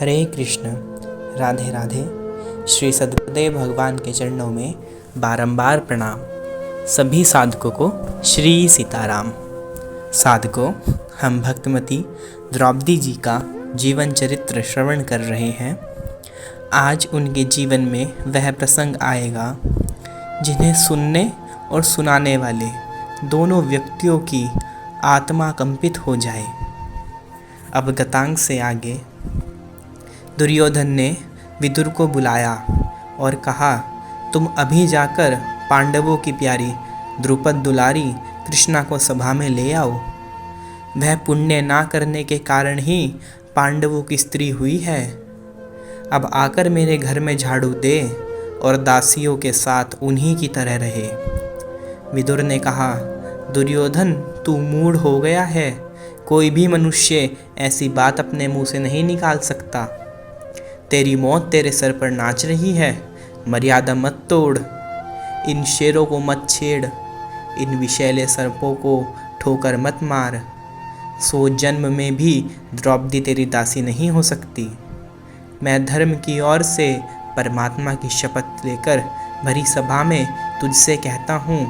हरे कृष्ण। राधे राधे। श्री सद्गुरुदेव भगवान के चरणों में बारंबार प्रणाम। सभी साधकों को श्री सीताराम। साधकों, हम भक्तमती द्रौपदी जी का जीवन चरित्र श्रवण कर रहे हैं। आज उनके जीवन में वह प्रसंग आएगा जिन्हें सुनने और सुनाने वाले दोनों व्यक्तियों की आत्मा कंपित हो जाए। अब गतांग से आगे दुर्योधन ने विदुर को बुलाया और कहा, तुम अभी जाकर पांडवों की प्यारी द्रुपद दुलारी कृष्णा को सभा में ले आओ। वह पुण्य ना करने के कारण ही पांडवों की स्त्री हुई है। अब आकर मेरे घर में झाड़ू दे और दासियों के साथ उन्हीं की तरह रहे। विदुर ने कहा, दुर्योधन तू मूढ़ हो गया है। कोई भी मनुष्य ऐसी बात अपने मुंह से नहीं निकाल सकता। तेरी मौत तेरे सर पर नाच रही है। मर्यादा मत तोड़, इन शेरों को मत छेड़, इन विषैले सर्पों को ठोकर मत मार। 100 जन्म में भी द्रौपदी तेरी दासी नहीं हो सकती। मैं धर्म की ओर से परमात्मा की शपथ लेकर भरी सभा में तुझसे कहता हूँ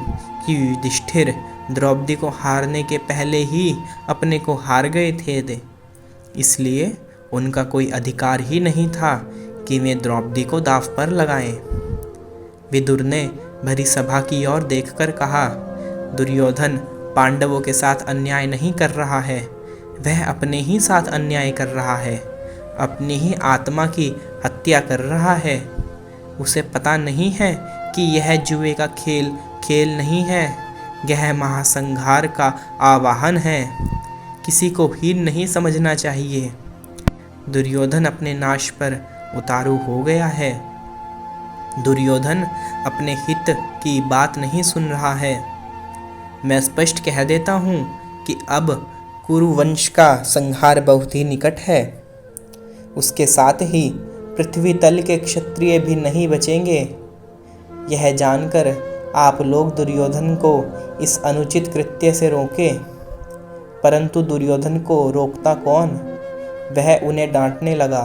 कि युधिष्ठिर द्रौपदी को हारने के पहले ही अपने को हार गए थे। इसलिए उनका कोई अधिकार ही नहीं था कि वे द्रौपदी को दांव पर लगाएं। विदुर ने भरी सभा की ओर देखकर कहा, दुर्योधन पांडवों के साथ अन्याय नहीं कर रहा है। वह अपने ही साथ अन्याय कर रहा है। अपनी ही आत्मा की हत्या कर रहा है। उसे पता नहीं है कि यह जुए का खेल नहीं है। यह महासंहार का आवाहन है। किसी को हीन नहीं समझना चाहिए। दुर्योधन अपने नाश पर उतारू हो गया है। दुर्योधन अपने हित की बात नहीं सुन रहा है। मैं स्पष्ट कह देता हूँ कि अब कुरुवंश का संहार बहुत ही निकट है। उसके साथ ही पृथ्वी तल के क्षत्रिय भी नहीं बचेंगे। यह जानकर आप लोग दुर्योधन को इस अनुचित कृत्य से रोकें। परंतु दुर्योधन को रोकता कौन? वह उन्हें डांटने लगा।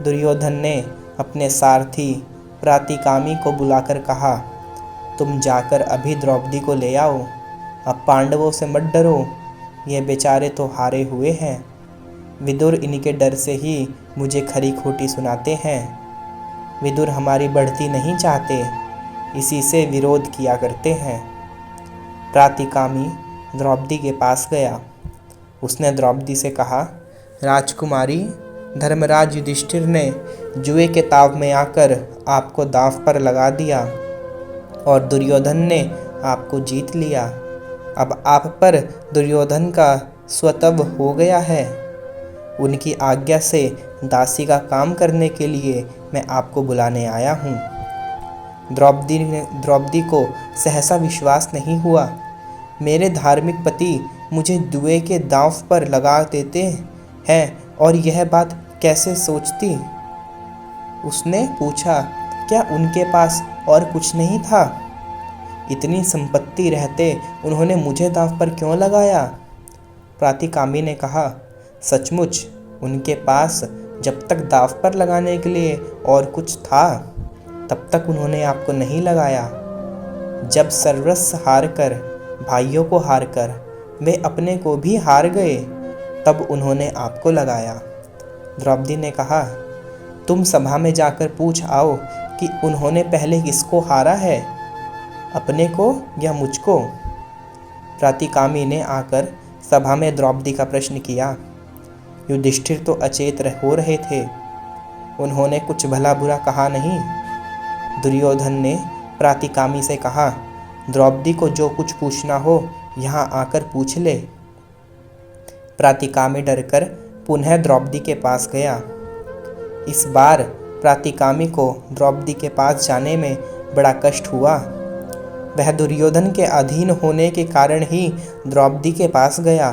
दुर्योधन ने अपने सारथी प्रातिकामी को बुलाकर कहा, तुम जाकर अभी द्रौपदी को ले आओ। अब पांडवों से मत डरो, ये बेचारे तो हारे हुए हैं। विदुर इनके डर से ही मुझे खरी खोटी सुनाते हैं। विदुर हमारी बढ़ती नहीं चाहते, इसी से विरोध किया करते हैं। प्रातिकामी द्रौपदी के पास गया। उसने द्रौपदी से कहा, राजकुमारी, धर्मराज युधिष्ठिर ने जुए के ताव में आकर आपको दांव पर लगा दिया और दुर्योधन ने आपको जीत लिया। अब आप पर दुर्योधन का स्वतव हो गया है। उनकी आज्ञा से दासी का काम करने के लिए मैं आपको बुलाने आया हूँ। द्रौपदी को सहसा विश्वास नहीं हुआ। मेरे धार्मिक पति मुझे जुए के दांव पर लगा देते हैं और यह बात कैसे सोचती? उसने पूछा, क्या उनके पास और कुछ नहीं था? इतनी संपत्ति रहते उन्होंने मुझे दांव पर क्यों लगाया? प्रातिकामी ने कहा, सचमुच उनके पास जब तक दांव पर लगाने के लिए और कुछ था तब तक उन्होंने आपको नहीं लगाया। जब सर्वस्व हार कर, भाइयों को हार कर, वे अपने को भी हार गए, तब उन्होंने आपको लगाया। द्रौपदी ने कहा, तुम सभा में जाकर पूछ आओ कि उन्होंने पहले किसको हारा है, अपने को या मुझको। प्रातिकामी ने आकर सभा में द्रौपदी का प्रश्न किया। युधिष्ठिर तो अचेत हो रहे थे। उन्होंने कुछ भला बुरा कहा नहीं। दुर्योधन ने प्रातिकामी से कहा, द्रौपदी को जो कुछ पूछना हो यहाँ आकर पूछ ले। प्रातिकामी डरकर पुनः द्रौपदी के पास गया। इस बार प्रातिकामी को द्रौपदी के पास जाने में बड़ा कष्ट हुआ। वह दुर्योधन के अधीन होने के कारण ही द्रौपदी के पास गया।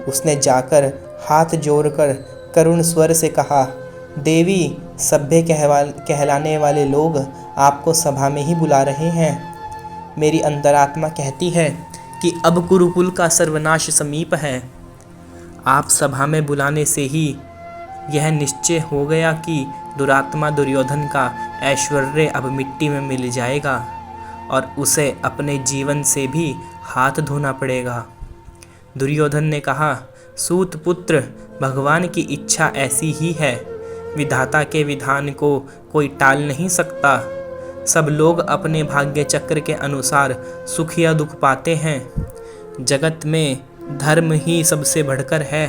उसने जाकर हाथ जोड़कर करुण स्वर से कहा, देवी, सभ्य कहलाने वाले लोग आपको सभा में ही बुला रहे हैं। मेरी अंतरात्मा कहती है कि अब कुरुकुल का सर्वनाश समीप है। आप सभा में बुलाने से ही यह निश्चय हो गया कि दुरात्मा दुर्योधन का ऐश्वर्य अब मिट्टी में मिल जाएगा और उसे अपने जीवन से भी हाथ धोना पड़ेगा। दुर्योधन ने कहा, सूत पुत्र, भगवान की इच्छा ऐसी ही है। विधाता के विधान को कोई टाल नहीं सकता। सब लोग अपने भाग्य चक्र के अनुसार सुख या दुख पाते हैं। जगत में धर्म ही सबसे बढ़कर है।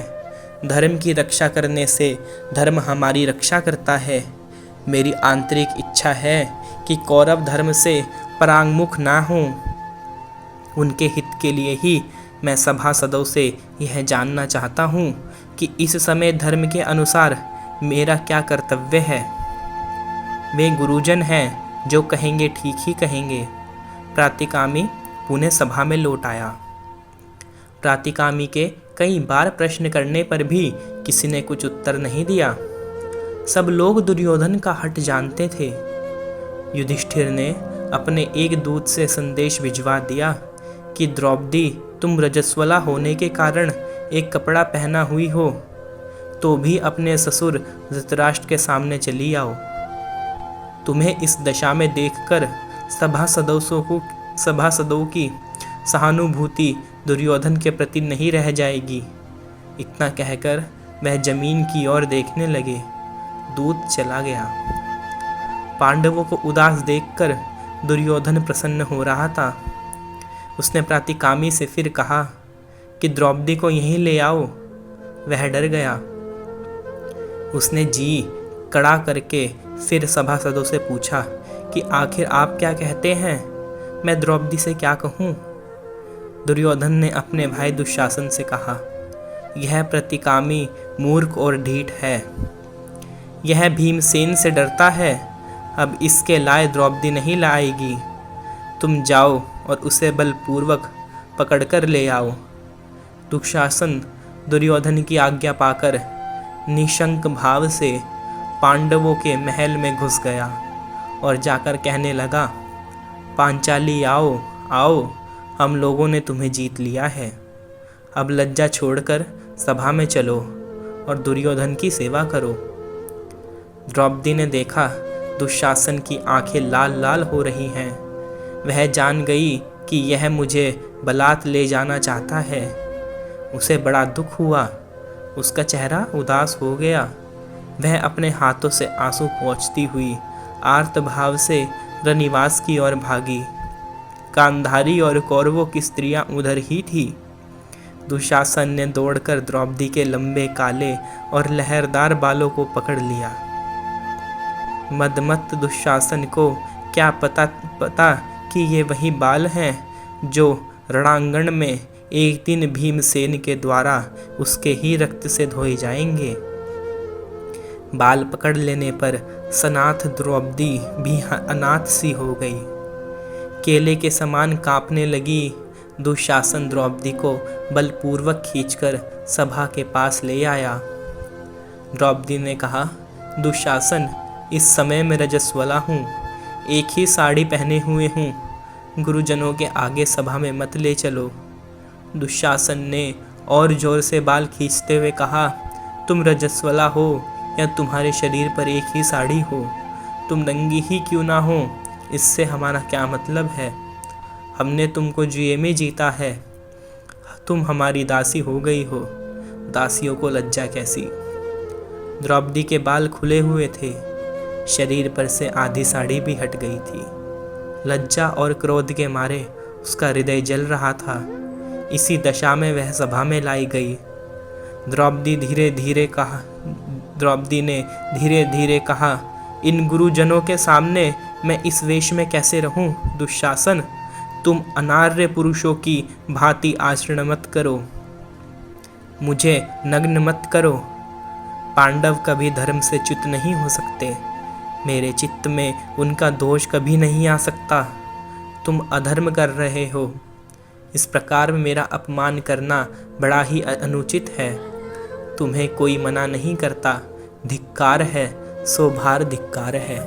धर्म की रक्षा करने से धर्म हमारी रक्षा करता है। मेरी आंतरिक इच्छा है कि कौरव धर्म से परांगमुख ना हों। उनके हित के लिए ही मैं सभासदों से यह जानना चाहता हूँ कि इस समय धर्म के अनुसार मेरा क्या कर्तव्य है। वे गुरुजन हैं, जो कहेंगे ठीक ही कहेंगे। प्रातिकामी पुनः सभा में लौट आया। प्रातिकामी के कई बार प्रश्न करने पर भी किसी ने कुछ उत्तर नहीं दिया। सब लोग दुर्योधन का हठ जानते थे। युधिष्ठिर ने अपने एक दूत से संदेश भिजवा दिया कि द्रौपदी, तुम रजस्वला होने के कारण एक कपड़ा पहना हुई हो तो भी अपने ससुर धृतराष्ट्र के सामने चली आओ। तुम्हें इस दशा में देखकर सभासदों की सहानुभूति दुर्योधन के प्रति नहीं रह जाएगी। इतना कहकर वह जमीन की ओर देखने लगे। दूत चला गया। पांडवों को उदास देखकर दुर्योधन प्रसन्न हो रहा था। उसने प्रातिकामी से फिर कहा कि द्रौपदी को यहीं ले आओ। वह डर गया। उसने जी कड़ा करके फिर सभासदों से पूछा कि आखिर आप क्या कहते हैं, मैं द्रौपदी से क्या कहूँ। दुर्योधन ने अपने भाई दुशासन से कहा, यह प्रतिकामी मूर्ख और ढीठ है। यह भीमसेन से डरता है। अब इसके लाए द्रौपदी नहीं लाएगी। तुम जाओ और उसे बलपूर्वक पकड़कर ले आओ। दुशासन दुर्योधन की आज्ञा पाकर निशंक भाव से पांडवों के महल में घुस गया और जाकर कहने लगा, पांचाली आओ आओ, हम लोगों ने तुम्हें जीत लिया है। अब लज्जा छोड़कर सभा में चलो और दुर्योधन की सेवा करो। द्रौपदी ने देखा दुशासन की आंखें लाल लाल हो रही हैं। वह जान गई कि यह मुझे बलात् ले जाना चाहता है। उसे बड़ा दुख हुआ। उसका चेहरा उदास हो गया। वह अपने हाथों से आंसू पोंछती हुई आर्त भाव से रनिवास की ओर भागी। गांधारी और कौरवों की स्त्रियां उधर ही थी। दुशासन ने दौड़कर द्रौपदी के लंबे काले और लहरदार बालों को पकड़ लिया। मदमत्त दुशासन को क्या पता कि ये वही बाल हैं जो रणांगण में एक दिन भीमसेन के द्वारा उसके ही रक्त से धोए जाएंगे। बाल पकड़ लेने पर सनाथ द्रौपदी भी अनाथ सी हो गई। केले के समान कांपने लगी। दुशासन द्रौपदी को बलपूर्वक खींचकर सभा के पास ले आया। द्रौपदी ने कहा, दुशासन, इस समय मैं रजस्वला हूँ, एक ही साड़ी पहने हुए हूँ। गुरुजनों के आगे सभा में मत ले चलो। दुशासन ने और जोर से बाल खींचते हुए कहा, तुम रजस्वला हो या तुम्हारे शरीर पर एक ही साड़ी हो, तुम नंगी ही क्यों ना हो, इससे हमारा क्या मतलब है। हमने तुमको जुए में जीता है। तुम हमारी दासी हो गई हो। दासियों को लज्जा कैसी। द्रौपदी के बाल खुले हुए थे। शरीर पर से आधी साड़ी भी हट गई थी। लज्जा और क्रोध के मारे उसका हृदय जल रहा था। इसी दशा में वह सभा में लाई गई। द्रौपदी ने धीरे धीरे कहा, इन गुरुजनों के सामने मैं इस वेश में कैसे रहूं। दुशासन, तुम अनार्य पुरुषों की भांति आचरण मत करो। मुझे नग्न मत करो। पांडव कभी धर्म से च्युत नहीं हो सकते। मेरे चित्त में उनका दोष कभी नहीं आ सकता। तुम अधर्म कर रहे हो। इस प्रकार मेरा अपमान करना बड़ा ही अनुचित है। तुम्हें कोई मना नहीं करता। धिक्कार है, सो भार धिक्कार है।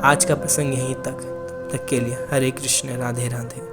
आज का प्रसंग यहीं तक के लिए। हरे कृष्ण, राधे राधे।